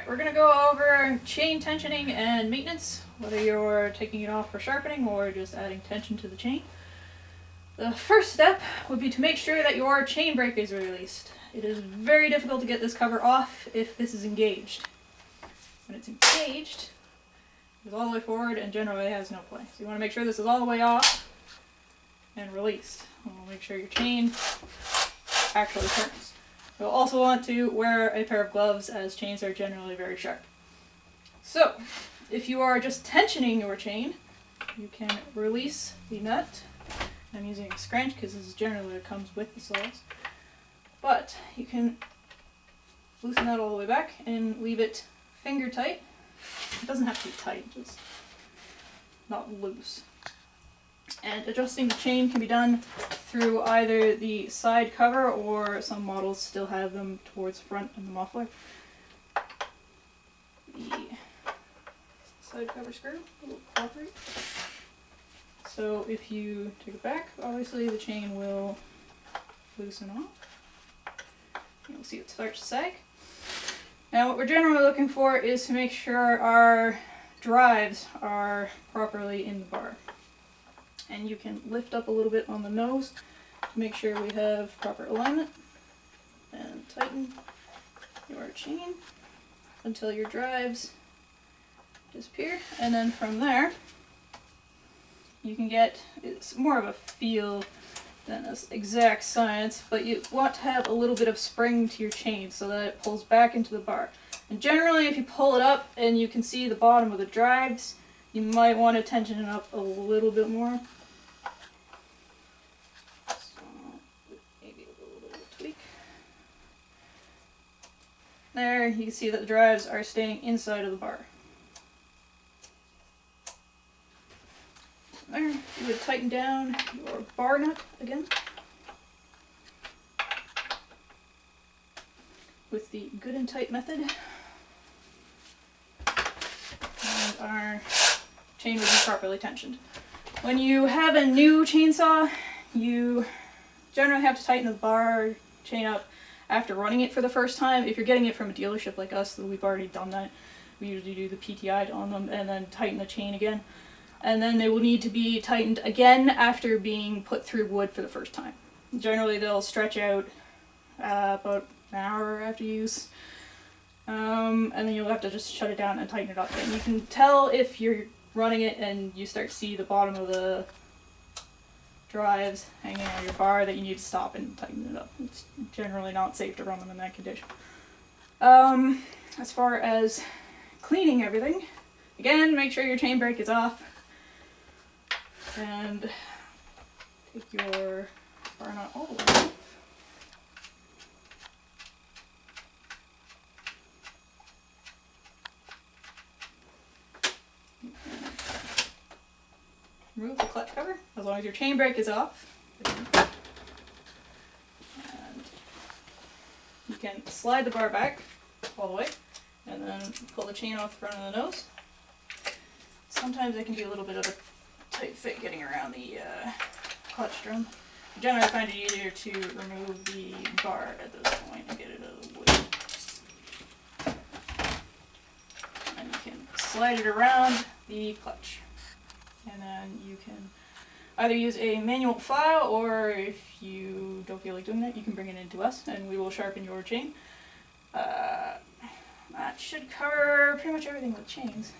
we're going to go over chain tensioning and maintenance, whether you're taking it off for sharpening or just adding tension to the chain. The first step would be to make sure that your chain brake is released. It is very difficult to get this cover off if this is engaged. When it's engaged, it goes all the way forward and generally has no play. So you want to make sure this is all the way off and released. We'll make sure your chain actually turns. You'll also want to wear a pair of gloves, as chains are generally very sharp. So, if you are just tensioning your chain, you can release the nut. I'm using a scrunch because this is generally what comes with the soles. But you can loosen that all the way back and leave it finger tight. It doesn't have to be tight, just not loose. And adjusting the chain can be done through either the side cover, or some models still have them towards the front in the muffler. The side cover screw will cooperate. So if you take it back, obviously the chain will loosen off. You'll see it starts to sag. Now what we're generally looking for is to make sure our drives are properly in the bar. And you can lift up a little bit on the nose to make sure we have proper alignment, and tighten your chain until your drives disappear, and then from there you can get, it's more of a feel than an exact science, but you want to have a little bit of spring to your chain so that it pulls back into the bar. And generally if you pull it up and you can see the bottom of the drives, you might want to tension it up a little bit more. So maybe a little tweak. There, you can see that the drives are staying inside of the bar. There, you would tighten down your bar nut again with the good and tight method, and our chain will be properly tensioned. When you have a new chainsaw, you generally have to tighten the bar chain up after running it for the first time. If you're getting it from a dealership like us, we've already done that. We usually do the PTI on them and then tighten the chain again. And then they will need to be tightened again after being put through wood for the first time. Generally they'll stretch out about an hour after use, and then you'll have to just shut it down and tighten it up. And you can tell if you're running it and you start to see the bottom of the drives hanging on your bar that you need to stop and tighten it up. It's generally not safe to run them in that condition. As far as cleaning everything, again, make sure your chain brake is off. And take your bar nut all the way off. Remove the clutch cover as long as your chain brake is off. And you can slide the bar back all the way and then pull the chain off the front of the nose. Sometimes it can be a little bit of a tight fit getting around the clutch drum. I generally find it easier to remove the bar at this point and get it out of the wood. And you can slide it around the clutch. And then you can either use a manual file, or if you don't feel like doing that, you can bring it in to us and we will sharpen your chain. That should cover pretty much everything with chains.